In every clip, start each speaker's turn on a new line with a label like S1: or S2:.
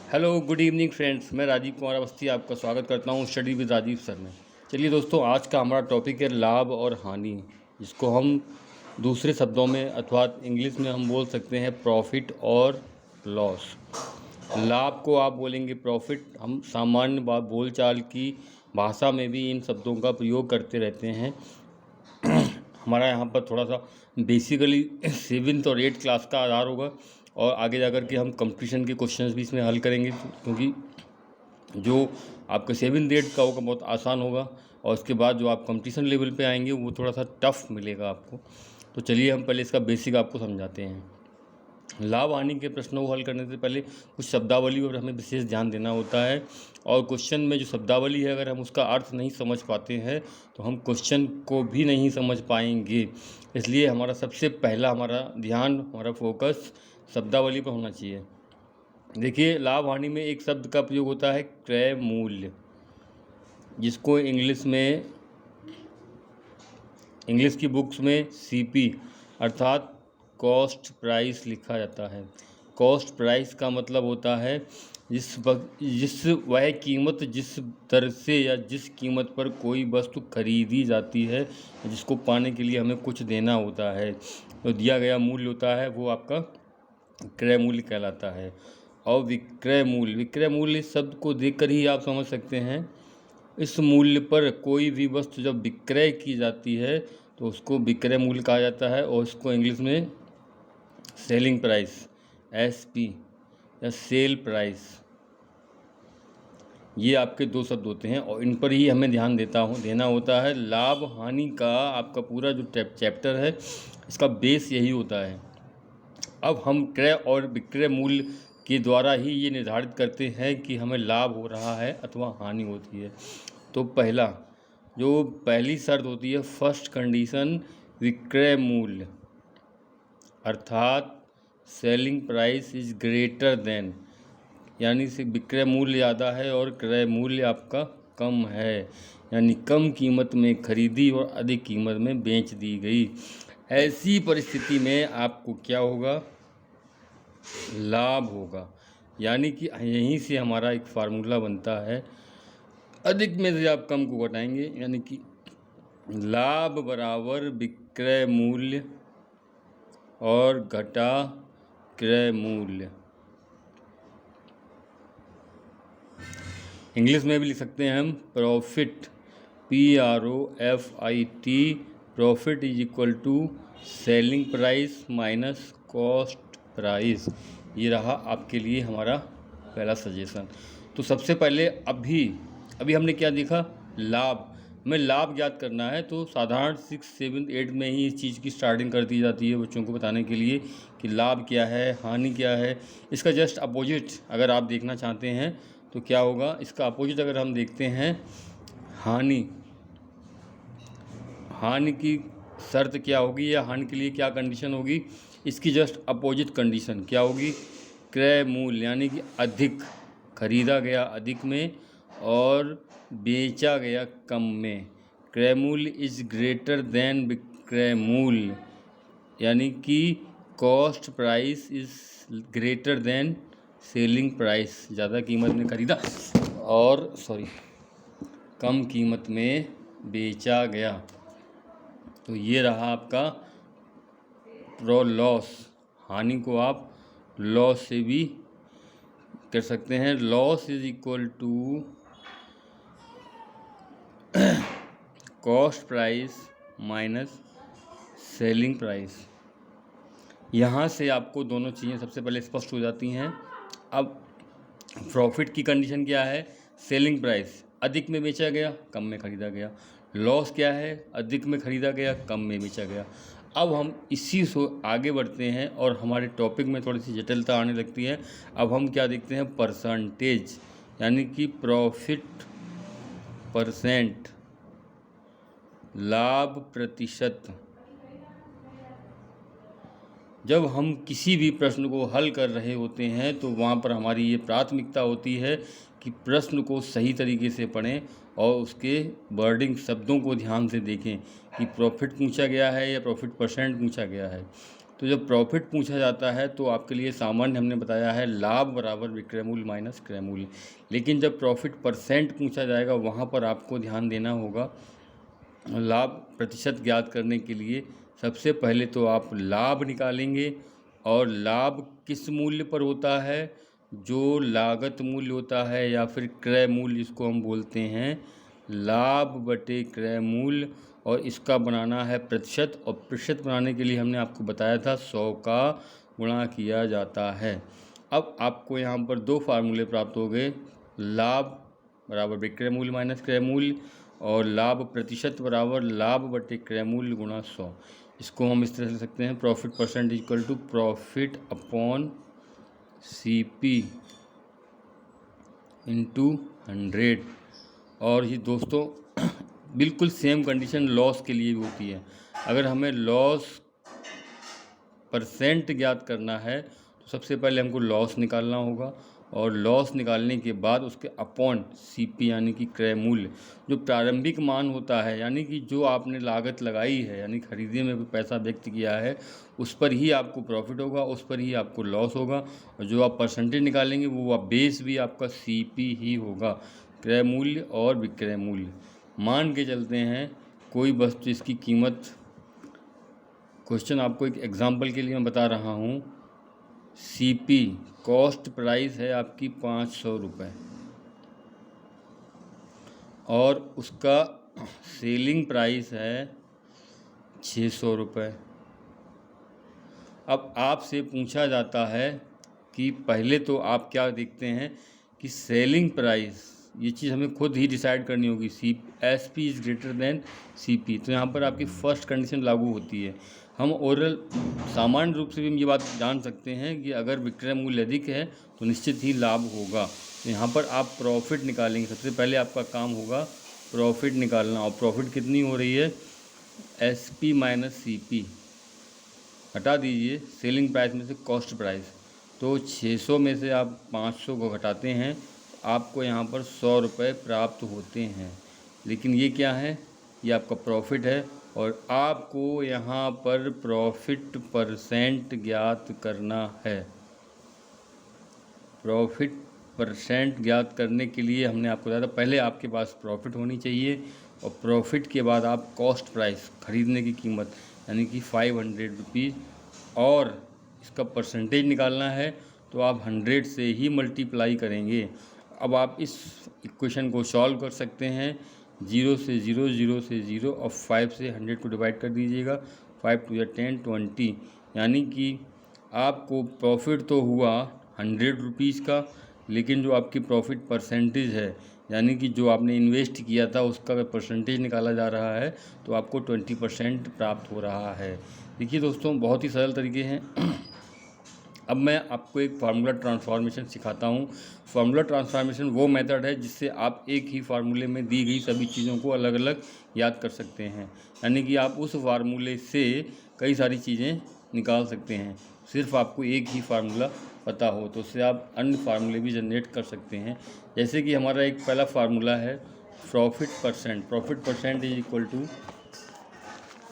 S1: Hello good evening friends, मैं राजीव कुमार अवस्थी आपका स्वागत करता हूं स्टडी विद राजीव सर में। चलिए दोस्तों, आज का हमारा टॉपिक है लाभ और हानि, जिसको हम दूसरे शब्दों में अथवा इंग्लिश में हम बोल सकते हैं प्रॉफिट और लॉस। लाभ को आप बोलेंगे प्रॉफिट। हम सामान्य बोलचाल की भाषा में भी इन शब्दों का प्रयोग करते रहते हैं। हमारा यहाँ पर थोड़ा सा बेसिकली 7th और 8th क्लास का आधार होगा और आगे जाकर के हम कंपटीशन के क्वेश्चंस भी इसमें हल करेंगे, क्योंकि जो आपका 7th 8th का होगा बहुत आसान होगा और उसके बाद जो आप कंपटीशन लेवल पे आएंगे वो थोड़ा सा टफ मिलेगा आपको। तो चलिए हम पहले इसका बेसिक आपको समझाते हैं। लाभ हानि के प्रश्नों को हल करने से पहले कुछ शब्दावली पर हमें विशेष ध्यान देना होता है, और क्वेश्चन में जो शब्दावली है अगर हम उसका अर्थ नहीं समझ पाते हैं तो हम क्वेश्चन को भी नहीं समझ पाएंगे। इसलिए हमारा सबसे पहला ध्यान, हमारा फोकस शब्दावली पर होना चाहिए। देखिए, लाभ हानि में एक शब्द का प्रयोग होता है क्रय मूल्य, जिसको इंग्लिश की बुक्स में सीपी अर्थात कॉस्ट प्राइस लिखा जाता है। कॉस्ट प्राइस का मतलब होता है वह कीमत जिस दर से या जिस कीमत पर कोई वस्तु खरीदी जाती है, जिसको पाने के लिए हमें कुछ देना होता है, तो दिया गया मूल्य होता है वो आपका क्रय मूल्य कहलाता है। और विक्रय मूल्य शब्द को देखकर ही आप समझ सकते हैं। इस मूल्य पर कोई भी वस्तु जब विक्रय की जाती है तो उसको विक्रय मूल्य कहा जाता है, और इसको इंग्लिश में सेलिंग प्राइस एसपी या सेल प्राइस, ये आपके दो शब्द होते हैं और इन पर ही हमें ध्यान देना होता है। लाभ हानि का आपका पूरा जो चैप्टर है इसका बेस यही होता है। अब हम क्रय और विक्रय मूल्य के द्वारा ही ये निर्धारित करते हैं कि हमें लाभ हो रहा है अथवा हानि होती है। तो पहली शर्त होती है फर्स्ट कंडीशन, विक्रय मूल्य अर्थात selling price is greater than, यानी से विक्रय मूल्य ज़्यादा है और क्रय मूल्य आपका कम है, यानी कम कीमत में खरीदी और अधिक कीमत में बेच दी गई। ऐसी परिस्थिति में आपको क्या होगा? लाभ होगा। यानी कि यहीं से हमारा एक फार्मूला बनता है, अधिक में से आप कम को घटाएंगे, यानी कि लाभ बराबर विक्रय मूल्य और घटा क्रय मूल्य। इंग्लिश में भी लिख सकते हैं हम profit, PROFIT, profit is equal to selling price minus cost price. ये रहा आपके लिए हमारा पहला सजेशन। तो सबसे पहले अभी हमने क्या देखा? लाभ में लाभ ज्ञात करना है तो साधारण 6, 7, 8 में ही इस चीज़ की स्टार्टिंग कर दी जाती है बच्चों को बताने के लिए कि लाभ क्या है, हानि क्या है। इसका जस्ट अपोजिट अगर आप देखना चाहते हैं तो क्या होगा? इसका अपोजिट अगर हम देखते हैं, हानि की शर्त क्या होगी या हानि के लिए क्या कंडीशन होगी? इसकी जस्ट अपोजिट कंडीशन क्या होगी? क्रय मूल्य, यानी कि अधिक, खरीदा गया अधिक में और बेचा गया कम में। क्रय मूल्य इज ग्रेटर देन विक्रय मूल्य, यानी कि cost price is greater than selling price. ज़्यादा कीमत में खरीदा और कम कीमत में बेचा गया। तो ये रहा आपका प्रो लॉस। हानि को आप लॉस से भी कर सकते हैं। Loss is equal to cost price minus selling price. यहाँ से आपको दोनों चीज़ें सबसे पहले स्पष्ट हो जाती हैं। अब प्रॉफिट की कंडीशन क्या है? सेलिंग प्राइस, अधिक में बेचा गया कम में खरीदा गया। लॉस क्या है? अधिक में खरीदा गया कम में बेचा गया। अब हम इसी से आगे बढ़ते हैं और हमारे टॉपिक में थोड़ी सी जटिलता आने लगती है। अब हम क्या देखते हैं? परसेंटेज, यानी कि प्रॉफिट परसेंट, लाभ प्रतिशत। जब हम किसी भी प्रश्न को हल कर रहे होते हैं तो वहाँ पर हमारी ये प्राथमिकता होती है कि प्रश्न को सही तरीके से पढ़ें और उसके वर्डिंग शब्दों को ध्यान से देखें कि प्रॉफिट पूछा गया है या प्रॉफिट परसेंट पूछा गया है। तो जब प्रॉफिट पूछा जाता है तो आपके लिए सामान्य हमने बताया है लाभ बराबर विक्रय मूल्य माइनस क्रय मूल्य। लेकिन जब प्रॉफिट परसेंट पूछा जाएगा वहाँ पर आपको ध्यान देना होगा। लाभ प्रतिशत ज्ञात करने के लिए सबसे पहले तो आप लाभ निकालेंगे, और लाभ किस मूल्य पर होता है? जो लागत मूल्य होता है या फिर क्रय मूल्य, जिसको हम बोलते हैं लाभ बटे क्रय मूल्य, और इसका बनाना है प्रतिशत। और प्रतिशत बनाने के लिए हमने आपको बताया था 100 का गुणा किया जाता है। अब आपको यहाँ पर दो फार्मूले प्राप्त हो गए, लाभ बराबर विक्रय मूल्य माइनस क्रय मूल्य, और लाभ प्रतिशत बराबर लाभ बटे क्रय मूल्य गुणा 100। इसको हम इस तरह से लिख सकते हैं, profit percent equal to profit upon CP into 100। और ये दोस्तों बिल्कुल सेम कंडीशन लॉस के लिए भी होती है। अगर हमें लॉस परसेंट ज्ञात करना है तो सबसे पहले हमको लॉस निकालना होगा, और लॉस निकालने के बाद उसके अपॉन CP यानी कि क्रय मूल्य, जो प्रारंभिक मान होता है, यानी कि जो आपने लागत लगाई है, यानी खरीदने में पैसा व्यक्त किया है, उस पर ही आपको प्रॉफिट होगा, उस पर ही आपको लॉस होगा। और जो आप परसेंटेज निकालेंगे वो बेस भी आपका CP ही होगा, क्रय मूल्य और विक्रय मूल्य। मान के चलते हैं कोई वस्तु इसकी कीमत, क्वेश्चन आपको एक एग्जांपल के लिए मैं बता रहा हूँ, CP कॉस्ट प्राइस है आपकी 500 रुपये, और उसका सेलिंग प्राइस है 600 रुपये। अब आपसे पूछा जाता है कि पहले तो आप क्या देखते हैं कि सेलिंग प्राइस, ये चीज़ हमें खुद ही डिसाइड करनी होगी, SP is greater than CP। तो यहाँ पर आपकी फर्स्ट कंडीशन लागू होती है। हम ओरल सामान्य रूप से भी हम ये बात जान सकते हैं कि अगर विक्रय मूल्य अधिक है तो निश्चित ही लाभ होगा। तो यहाँ पर आप प्रॉफिट निकालेंगे। सबसे पहले आपका काम होगा प्रॉफिट निकालना, और प्रॉफिट कितनी हो रही है? SP माइनस CP, हटा दीजिए सेलिंग प्राइस में से कॉस्ट प्राइस। तो 600 में से आप 500 को घटाते हैं, आपको यहाँ पर 100 रुपये प्राप्त होते हैं। लेकिन ये क्या है? ये आपका प्रॉफिट है, और आपको यहाँ पर प्रॉफिट परसेंट ज्ञात करना है। प्रॉफिट परसेंट ज्ञात करने के लिए हमने आपको बताया था पहले आपके पास प्रॉफिट होनी चाहिए, और प्रॉफिट के बाद आप कॉस्ट प्राइस, खरीदने की कीमत, यानी कि 500 रुपीज़, और इसका परसेंटेज निकालना है तो आप 100 से ही मल्टीप्लाई करेंगे। अब आप इस इक्वेशन को सॉल्व कर सकते हैं, 0 से 0, 0 से 0, और 5 से 100 को डिवाइड कर दीजिएगा, 5 टू 10, 20, यानी कि आपको प्रॉफिट तो हुआ 100 रुपीज़ का, लेकिन जो आपकी प्रॉफिट परसेंटेज है, यानी कि जो आपने इन्वेस्ट किया था उसका अगर परसेंटेज निकाला जा रहा है तो आपको 20% प्राप्त हो रहा है। देखिए दोस्तों, बहुत ही सरल तरीके हैं। अब मैं आपको एक फार्मूला ट्रांसफॉर्मेशन सिखाता हूँ। फार्मूला ट्रांसफॉर्मेशन वो मेथड है जिससे आप एक ही फार्मूले में दी गई सभी चीज़ों को अलग अलग याद कर सकते हैं, यानी कि आप उस फार्मूले से कई सारी चीज़ें निकाल सकते हैं। सिर्फ आपको एक ही फार्मूला पता हो तो उससे आप अन्य फार्मूले भी जनरेट कर सकते हैं। जैसे कि हमारा एक पहला फार्मूला है profit percent. Profit percent is equal to,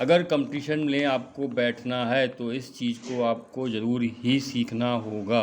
S1: अगर कंपटीशन में आपको बैठना है तो इस चीज़ को आपको ज़रूर ही सीखना होगा।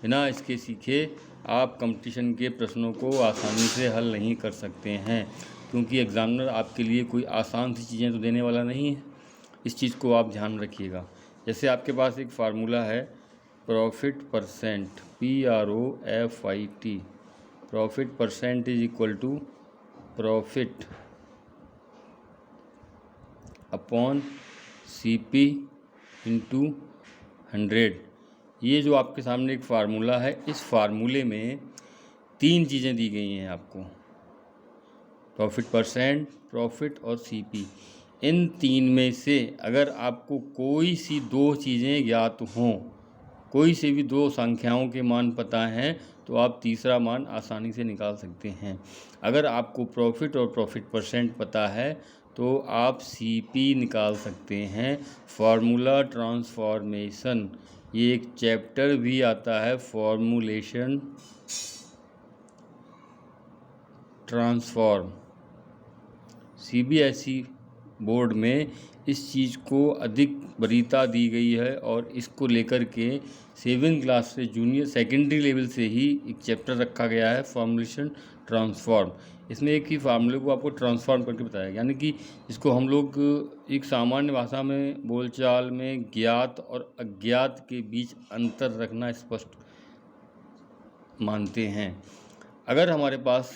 S1: बिना इसके सीखे आप कंपटीशन के प्रश्नों को आसानी से हल नहीं कर सकते हैं, क्योंकि एग्ज़ामिनर आपके लिए कोई आसान सी चीज़ें तो देने वाला नहीं है। इस चीज़ को आप ध्यान रखिएगा। जैसे आपके पास एक फार्मूला है profit percent, PROFIT। Profit percent is equal to profit upon CP into 100। ये जो आपके सामने एक फार्मूला है, इस फार्मूले में 3 चीज़ें दी गई हैं आपको, प्रॉफिट परसेंट, प्रॉफिट और CP। इन 3 में से अगर आपको कोई सी 2 चीज़ें ज्ञात हों, कोई से भी 2 संख्याओं के मान पता हैं, तो आप तीसरा मान आसानी से निकाल सकते हैं। अगर आपको प्रॉफिट और प्रॉफिट परसेंट पता है तो आप CP निकाल सकते हैं। फार्मूला ट्रांसफॉर्मेशन, ये एक चैप्टर भी आता है, फॉर्मूलेशन ट्रांसफॉर्म। CBSE बोर्ड में इस चीज़ को अधिक वरीयता दी गई है और इसको लेकर के 7वीं क्लास से जूनियर सेकेंडरी लेवल से ही एक चैप्टर रखा गया है, फॉर्मुलेशन ट्रांसफॉर्म। इसमें एक ही फार्मूले को आपको ट्रांसफॉर्म करके बताया, यानी कि इसको हम लोग एक सामान्य भाषा में बोलचाल में ज्ञात और अज्ञात के बीच अंतर रखना स्पष्ट मानते हैं। अगर हमारे पास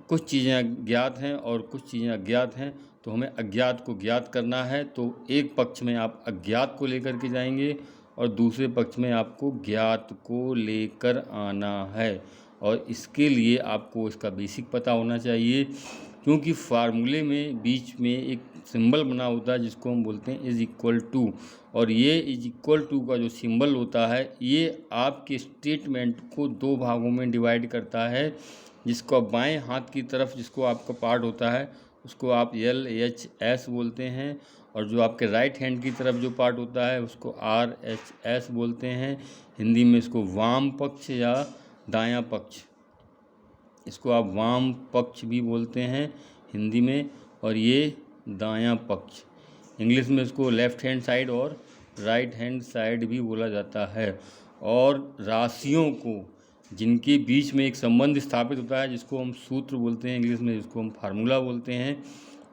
S1: कुछ चीज़ें ज्ञात हैं और कुछ चीज़ें अज्ञात हैं तो हमें अज्ञात को ज्ञात करना है, तो एक पक्ष में आप अज्ञात को लेकर के जाएंगे और दूसरे पक्ष में आपको ज्ञात को लेकर आना है। और इसके लिए आपको इसका बेसिक पता होना चाहिए, क्योंकि फार्मूले में बीच में एक सिंबल बना होता है जिसको हम बोलते हैं इज इक्वल टू, और ये इज इक्वल टू का जो सिंबल होता है ये आपके स्टेटमेंट को दो भागों में डिवाइड करता है, जिसको आप बाएं हाथ की तरफ जिसको आपका पार्ट होता है उसको आप LHS बोलते हैं, और जो आपके राइट हैंड की तरफ जो पार्ट होता है उसको RHS बोलते हैं। हिंदी में इसको वाम पक्ष या दायां पक्ष, इसको आप वाम पक्ष भी बोलते हैं हिंदी में, और ये दायां पक्ष। इंग्लिश में इसको लेफ़्ट हैंड साइड और राइट हैंड साइड भी बोला जाता है। और राशियों को जिनके बीच में एक संबंध स्थापित होता है जिसको हम सूत्र बोलते हैं इंग्लिश में, जिसको हम फार्मूला बोलते हैं,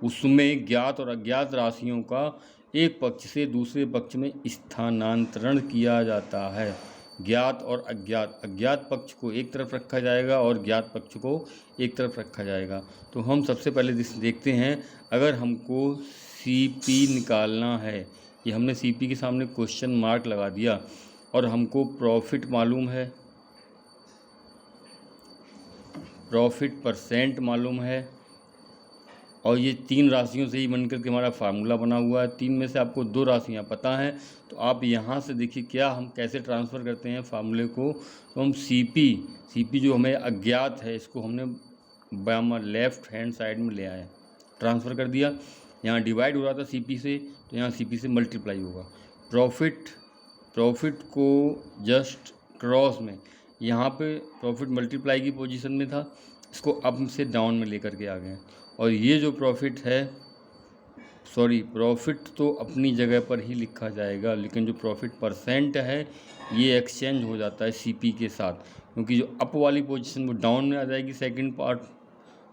S1: उसमें ज्ञात और अज्ञात राशियों का एक पक्ष से दूसरे पक्ष में स्थानांतरण किया जाता है। ज्ञात और अज्ञात पक्ष को एक तरफ रखा जाएगा और ज्ञात पक्ष को एक तरफ रखा जाएगा। तो हम सबसे पहले देखते हैं, अगर हमको CP निकालना है, ये हमने CP के सामने क्वेश्चन मार्क लगा दिया, और हमको प्रॉफिट मालूम है, प्रॉफिट परसेंट मालूम है, और ये 3 राशियों से ही बनकर के हमारा फार्मूला बना हुआ है। 3 में से आपको 2 राशियाँ पता हैं, तो आप यहाँ से देखिए क्या हम कैसे ट्रांसफ़र करते हैं फार्मूले को। तो हम CP जो हमें अज्ञात है इसको हमने बायां लेफ़्ट हैंड साइड में ले आए, ट्रांसफ़र कर दिया। यहाँ डिवाइड हो रहा था CP से, तो यहाँ CP से मल्टीप्लाई होगा। प्रॉफिट को जस्ट क्रॉस में यहाँ पे प्रॉफिट मल्टीप्लाई की पोजीशन में था, इसको अप से डाउन में लेकर के आ गए। और ये जो प्रॉफिट है, प्रॉफिट तो अपनी जगह पर ही लिखा जाएगा, लेकिन जो प्रॉफिट परसेंट है ये एक्सचेंज हो जाता है CP के साथ, क्योंकि जो अप वाली पोजीशन वो डाउन में आ जाएगी सेकंड पार्ट,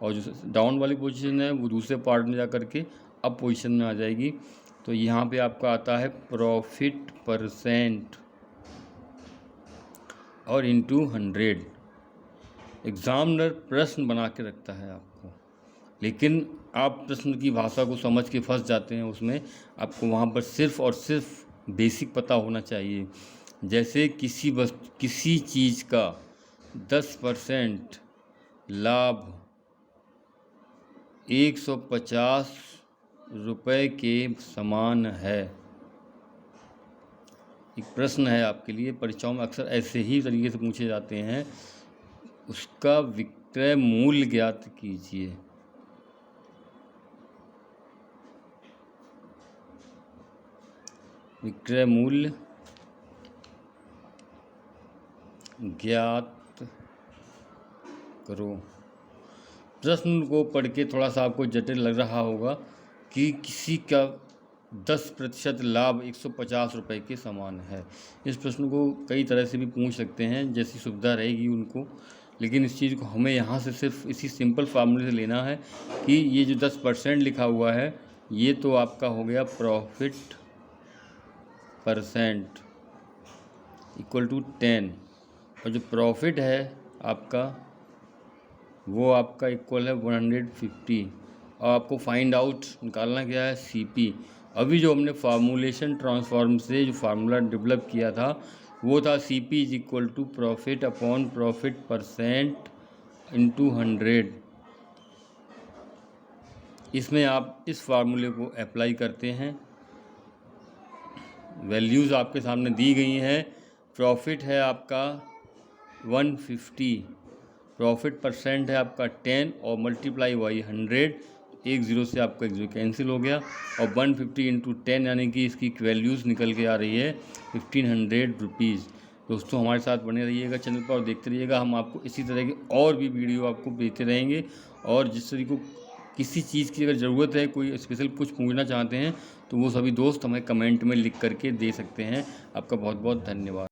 S1: और जो डाउन वाली पोजीशन है वो दूसरे पार्ट में जा कर के अप पोजीशन में आ जाएगी। तो यहाँ पे आपका आता है प्रॉफिट परसेंट और इंटू 100। एग्ज़ामिनर प्रश्न बना के रखता है आपको, लेकिन आप प्रश्न की भाषा को समझ के फंस जाते हैं उसमें। आपको वहाँ पर सिर्फ़ और सिर्फ बेसिक पता होना चाहिए। जैसे किसी चीज़ का 10% लाभ 150 रुपये के समान है। एक प्रश्न है आपके लिए, परीक्षाओं में अक्सर ऐसे ही तरीके से पूछे जाते हैं। उसका विक्रय मूल्य ज्ञात कीजिए। विक्रय मूल्य ज्ञात करो। प्रश्न को पढ़ के थोड़ा सा आपको जटिल लग रहा होगा कि किसी का 10% लाभ 150 रुपये के समान है। इस प्रश्न को कई तरह से भी पूछ सकते हैं, जैसी सुविधा रहेगी उनको, लेकिन इस चीज़ को हमें यहाँ से सिर्फ इसी सिंपल फार्मूले से लेना है कि ये जो 10% लिखा हुआ है ये तो आपका हो गया प्रॉफिट परसेंट इक्वल टू 10, और जो प्रॉफिट है आपका वो आपका इक्वल है 150, और आपको फाइंड आउट निकालना क्या है, CP। अभी जो हमने फार्मूलेशन ट्रांसफॉर्म से जो फार्मूला डेवलप किया था वो था CP is equal to profit upon profit percent into 100। इसमें आप इस फार्मूले को अप्लाई करते हैं। वैल्यूज़ आपके सामने दी गई हैं। प्रॉफिट है आपका 150, प्रॉफिट परसेंट है आपका 10 और मल्टीप्लाई हुआ 100, एक ज़ीरो से आपका एक ज़ीरो कैंसिल हो गया, और 150 इंटू 10 यानी कि इसकी वैल्यूज़ निकल के आ रही है 1500 रुपीज़। दोस्तों हमारे साथ बने रहिएगा चैनल पर और देखते रहिएगा, हम आपको इसी तरह के और भी वीडियो आपको देते रहेंगे। और जिस तरीके किसी चीज़ की अगर ज़रूरत है, कोई स्पेशल कुछ पूछना चाहते हैं तो वो सभी दोस्त हमें कमेंट में लिख करके दे सकते हैं। आपका बहुत बहुत धन्यवाद।